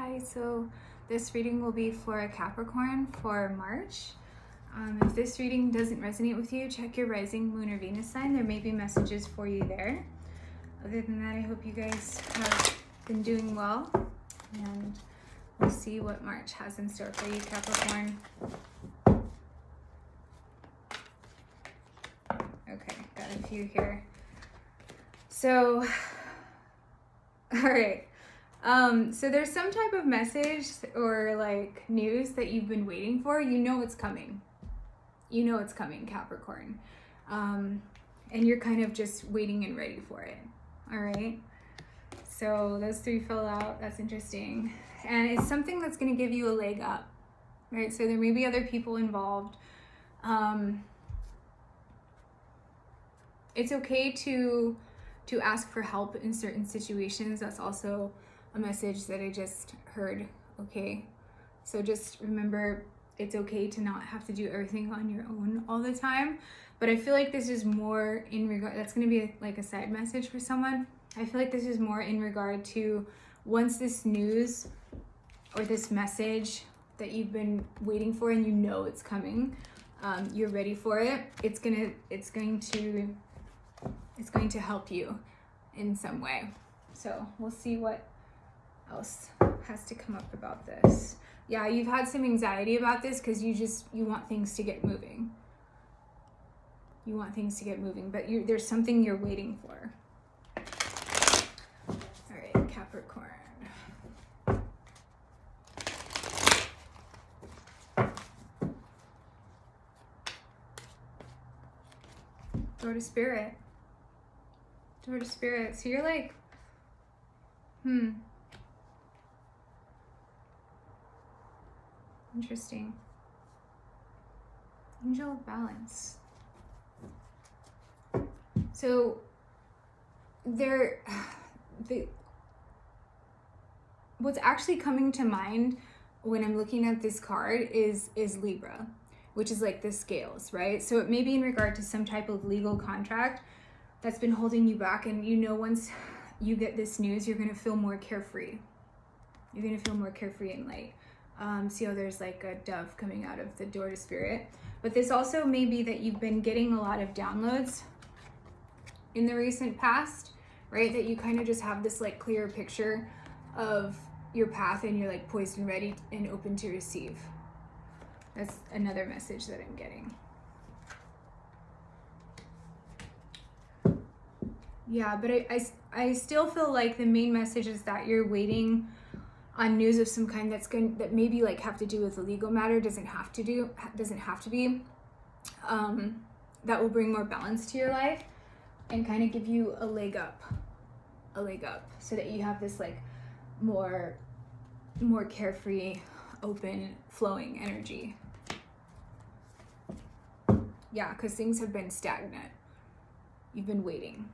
Hi, so this reading will be for a Capricorn for March. If this reading doesn't resonate with you, check your rising, moon, or Venus sign. There may be messages for you there. Other than that, I hope you guys have been doing well, and we'll see what March has in store for you, Capricorn. Okay, got a few here. So, all right. So there's some type of message or like news that you've been waiting for. You know it's coming. You know it's coming, Capricorn. And you're kind of just waiting and ready for it. All right. So those three fell out. That's interesting. And it's something that's going to give you a leg up, right? So there may be other people involved. It's okay to ask for help in certain situations. That's also a message that I just heard. Okay, so just remember, it's okay to not have to do everything on your own all the time. But I feel like this is more in regard, that's going to be like a side message for someone. I feel like this is more in regard to once this news or this message that you've been waiting for and you know it's coming, you're ready for it. It's going to help you in some way. So we'll see what else has to come up about this. Yeah, you've had some anxiety about this because you want things to get moving. You want things to get moving, but there's something you're waiting for. All right, Capricorn. Door to Spirit. Door to Spirit. So you're like, interesting. Angel of Balance. So what's actually coming to mind when I'm looking at this card is Libra, which is like the scales, right? So it may be in regard to some type of legal contract that's been holding you back, and once you get this news, you're gonna feel more carefree. You're gonna feel more carefree and light. See how there's like a dove coming out of the Door to Spirit. But this also may be that you've been getting a lot of downloads in the recent past, right? That you kind of just have this like clear picture of your path and you're like poised and ready and open to receive. That's another message that I'm getting. Yeah, but I still feel like the main message is that you're waiting on news of some kind that maybe like have to do with a legal matter. Doesn't have to be. That will bring more balance to your life and kind of give you a leg up, so that you have this like more carefree, open, flowing energy. Yeah, because things have been stagnant. You've been waiting.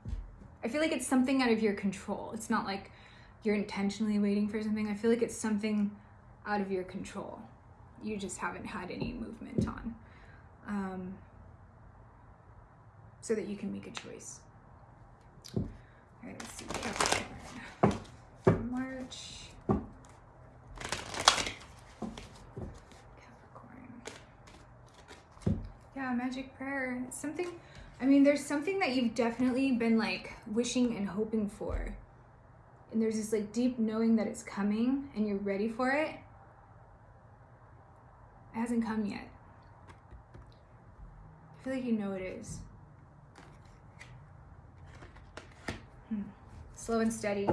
I feel like it's something out of your control. It's not like you're intentionally waiting for something. I feel like it's something out of your control. You just haven't had any movement on. So that you can make a choice. All right, let's see. Capricorn. March. Capricorn. Yeah, magic prayer. Something, there's something that you've definitely been like wishing and hoping for. And there's this like deep knowing that it's coming and you're ready for it. It hasn't come yet. I feel like you know it is. Slow and steady.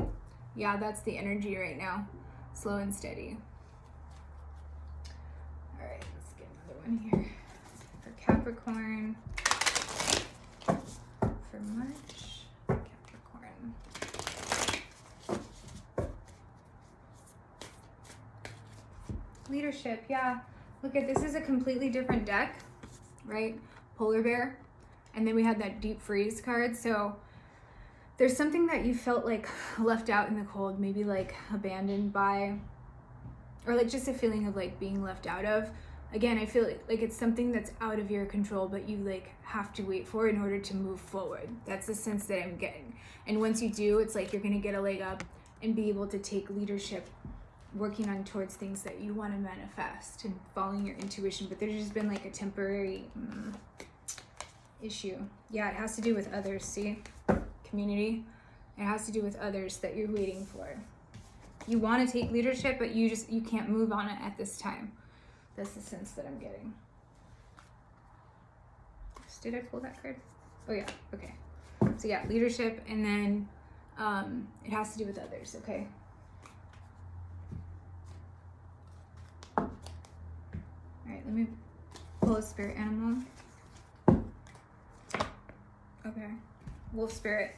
Yeah, that's the energy right now. Slow and steady. All right, let's get another one here. For Capricorn. For March. Capricorn. Leadership, yeah. Look at this is a completely different deck, right? Polar bear. And then we had that deep freeze card. So there's something that you felt like left out in the cold, maybe like abandoned by, or like just a feeling of like being left out of. Again, I feel like it's something that's out of your control, but you like have to wait for in order to move forward. That's the sense that I'm getting. And once you do, it's like you're gonna get a leg up and be able to take leadership working on towards things that you want to manifest and following your intuition, but there's just been like a temporary issue. Yeah, it has to do with others. See, community. It has to do with others that you're waiting for. You want to take leadership, but you can't move on it at this time. That's the sense that I'm getting. Did I pull that card? Oh yeah, okay. So yeah, leadership, and then it has to do with others, okay? All right, let me pull a spirit animal. Okay, wolf spirit.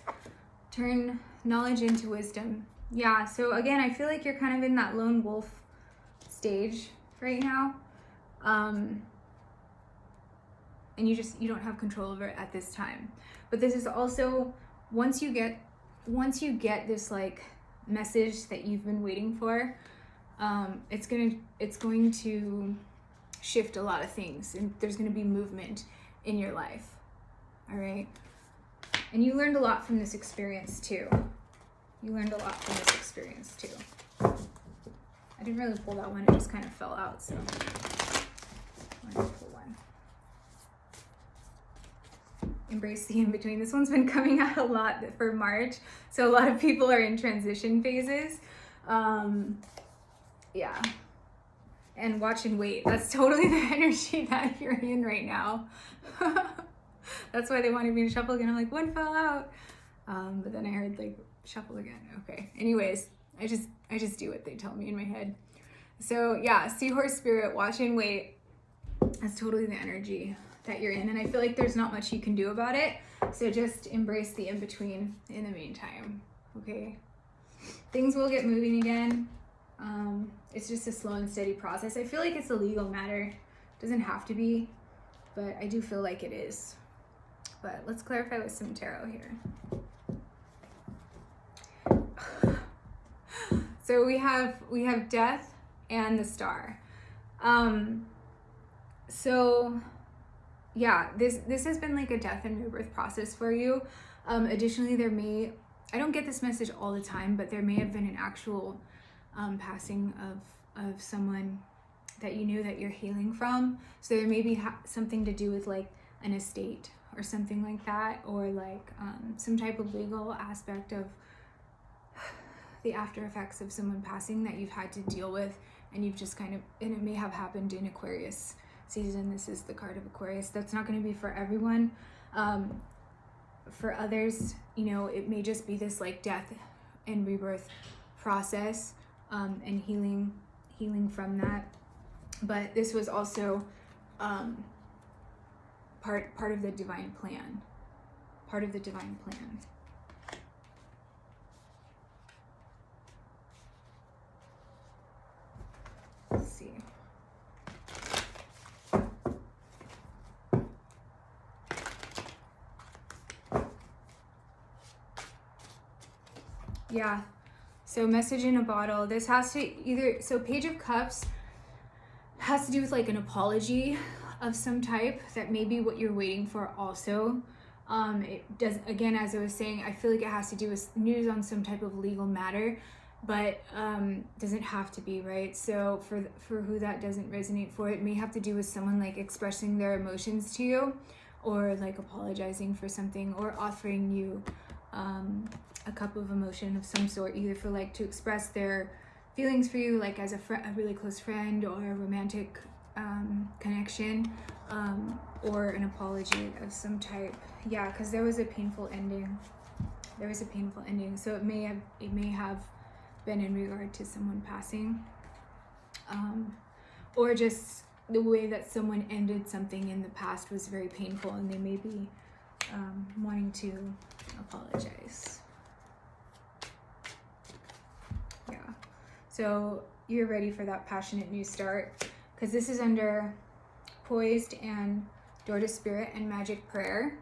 Turn knowledge into wisdom. Yeah, so again, I feel like you're kind of in that lone wolf stage right now. And you don't have control over it at this time. But this is also, once you get this like message that you've been waiting for, it's going to shift a lot of things, and there's going to be movement in your life. All right. And you learned a lot from this experience too. I didn't really pull that one, it just kind of fell out, so I'm gonna pull one. Embrace the in-between. This one's been coming out a lot for March, so a lot of people are in transition phases. Yeah. And watch and wait. That's totally the energy that you're in right now. That's why they wanted me to shuffle again. I'm like, one fell out. But then I heard like shuffle again. Okay. Anyways, I just do what they tell me in my head. So yeah, seahorse spirit, watch and wait. That's totally the energy that you're in. And I feel like there's not much you can do about it. So just embrace the in-between in the meantime. Okay. Things will get moving again. It's just a slow and steady process. I feel like it's a legal matter. It doesn't have to be, but I do feel like it is. But let's clarify with some tarot here. So we have death and the star. So yeah, this has been like a death and rebirth process for you. Additionally, I don't get this message all the time, but there may have been an actual passing of someone that you knew that you're healing from. So there may be something to do with like an estate or something like that, or like some type of legal aspect of the after effects of someone passing that you've had to deal with, and you've just and it may have happened in Aquarius season. This is the card of Aquarius. That's not going to be for everyone. For others, it may just be this like death and rebirth process, and healing from that. But this was also part of the divine plan. Let's see. Yeah. So message in a bottle. This has to Page of Cups has to do with like an apology of some type. That may be what you're waiting for also. It does, again, as I was saying, I feel like it has to do with news on some type of legal matter, but doesn't have to be, right? So for who that doesn't resonate for, it may have to do with someone like expressing their emotions to you, or like apologizing for something, or offering you a cup of emotion of some sort, either for like to express their feelings for you, like as a really close friend, or a romantic connection, or an apology of some type. Yeah, because there was a painful ending. So it may have been in regard to someone passing, or just the way that someone ended something in the past was very painful, and they may be wanting to apologize. Yeah, so you're ready for that passionate new start, because this is under Poised and Door to Spirit and Magic Prayer.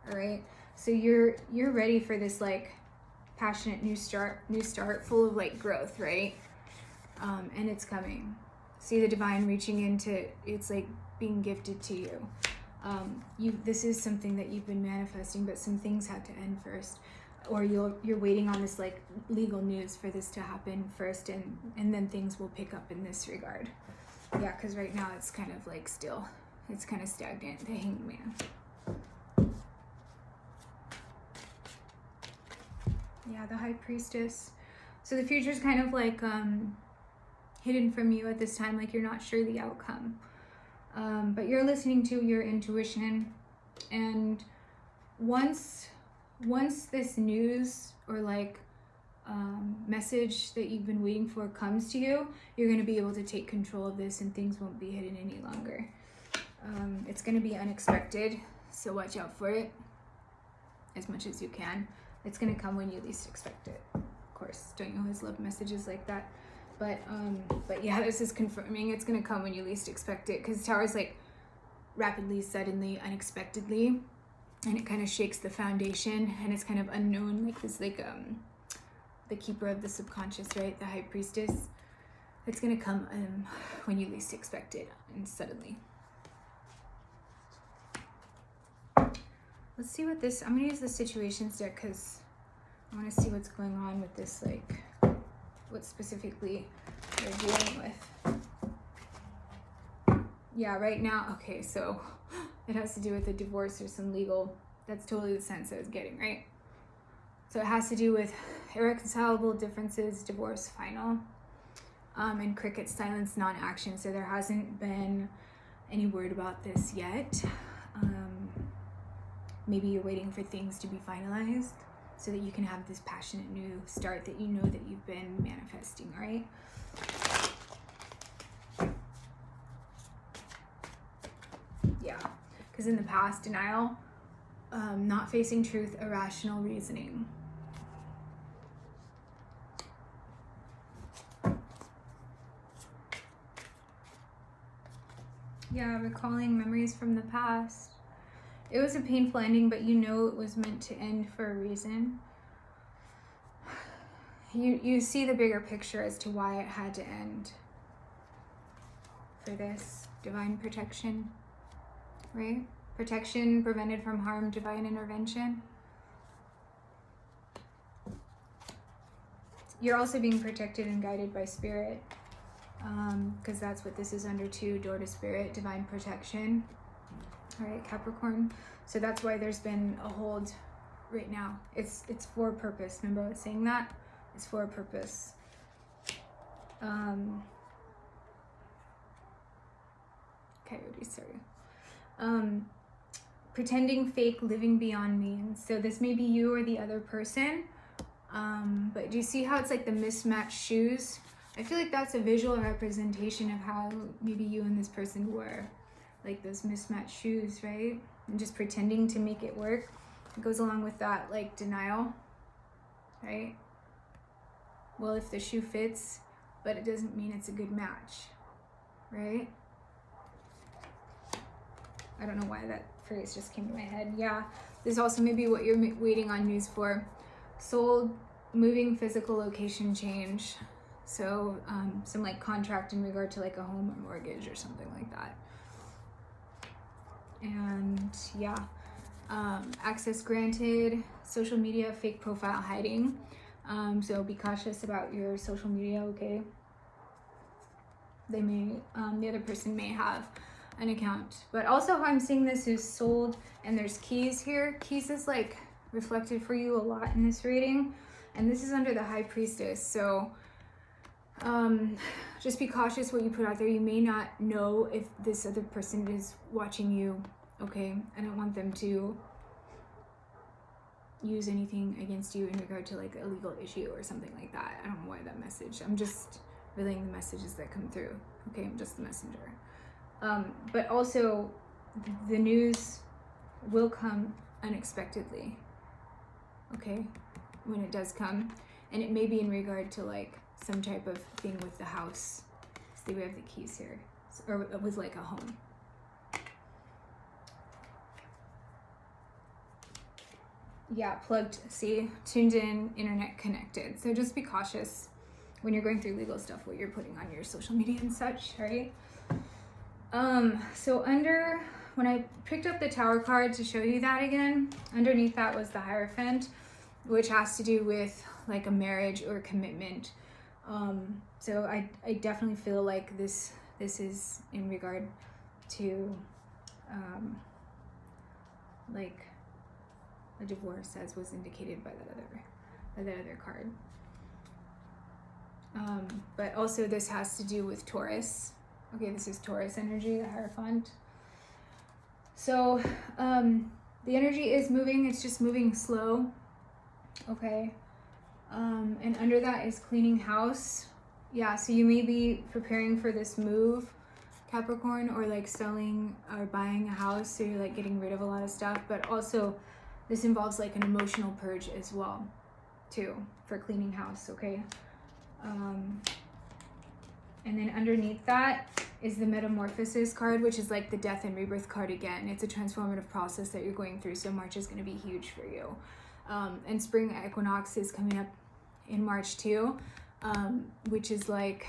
All right, so you're ready for this like passionate new start full of like growth, right? And it's coming. See the divine reaching into, it's like being gifted to you. This is something that you've been manifesting, but some things had to end first. or you're waiting on this like legal news for this to happen first, and then things will pick up in this regard. Yeah, because right now it's kind of like still, it's kind of stagnant, the Hanged Man. Yeah, the High Priestess. So the future is kind of like hidden from you at this time, like you're not sure the outcome. But you're listening to your intuition, and once this news or like message that you've been waiting for comes to you, you're going to be able to take control of this and things won't be hidden any longer. It's going to be unexpected, so watch out for it as much as you can. It's going to come when you least expect it. Of course, don't you always love messages like that? But yeah, this is confirming it's going to come when you least expect it, because Tower is like rapidly, suddenly, unexpectedly, and it kind of shakes the foundation, and it's kind of unknown, like this, like the keeper of the subconscious, right? The High Priestess. It's going to come when you least expect it, and suddenly. Let's see what this, I'm going to use the situations deck because I want to see what's going on with this, like what specifically they're dealing with. Yeah, right now, okay, so it has to do with a divorce or some legal, that's totally the sense I was getting, right? So it has to do with irreconcilable differences, divorce, final, and cricket, silence, non-action. So there hasn't been any word about this yet. Maybe you're waiting for things to be finalized so that you can have this passionate new start that you know that you've been manifesting, right? Yeah, because in the past, denial, not facing truth, irrational reasoning. Yeah, recalling memories from the past. It was a painful ending, but you know it was meant to end for a reason. You see the bigger picture as to why it had to end. For this, divine protection, right? Protection, prevented from harm, divine intervention. You're also being protected and guided by spirit, because that's what this is under too, door to spirit, divine protection. All right, Capricorn. So that's why there's been a hold right now. It's for a purpose. Remember I was saying that? It's for a purpose. Coyote, sorry. Pretending, fake, living beyond means. So this may be you or the other person. But do you see how it's like the mismatched shoes? I feel like that's a visual representation of how maybe you and this person were. Like those mismatched shoes, right? And just pretending to make it work. It goes along with that, like denial, right? Well, if the shoe fits, but it doesn't mean it's a good match, right? I don't know why that phrase just came to my head. Yeah, this is also maybe what you're waiting on news for. Sold, moving, physical location change. So some like contract in regard to like a home or mortgage or something like that. And yeah, access granted, social media, fake profile hiding. So be cautious about your social media, okay? They may, the other person may have an account. But also how I'm seeing this is sold, and there's keys here. Keys is like reflected for you a lot in this reading. And this is under the High Priestess. So just be cautious what you put out there. You may not know if this other person is watching you, okay? I don't want them to use anything against you in regard to like a legal issue or something like that. I don't know why that message. I'm just relaying the messages that come through, okay? I'm just the messenger. But also the news will come unexpectedly, okay? When it does come, and it may be in regard to like some type of thing with the house. See, we have the keys here, or with like a home. Yeah, plugged, see, tuned in, internet connected. So just be cautious when you're going through legal stuff, what you're putting on your social media and such, right? So when I picked up the Tower card to show you that again, underneath that was the Hierophant. which has to do with like a marriage or commitment. So I definitely feel like this is in regard to like a divorce, as was indicated by that other card. But also this has to do with Taurus. Okay, this is Taurus energy, the Hierophant. So the energy is moving, it's just moving slow. Okay. And under that is cleaning house. Yeah, so you may be preparing for this move, Capricorn, or like selling or buying a house, so you're like getting rid of a lot of stuff. But also this involves like an emotional purge as well too, for cleaning house. Okay. And then underneath that is the Metamorphosis card, which is like the death and rebirth card again. It's a transformative process that you're going through, so March is going to be huge for you. And spring equinox is coming up in March too, which is like,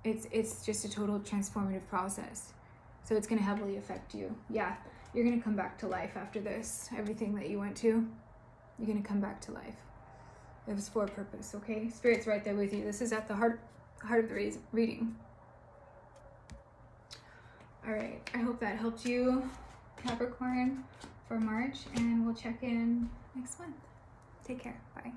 it's just a total transformative process. So it's going to heavily affect you. Yeah, you're going to come back to life after this. Everything that you went to, you're going to come back to life. It was for a purpose, okay? Spirit's right there with you. This is at the heart of the reading. All right, I hope that helped you, Capricorn, for March, and we'll check in next month. Take care. Bye.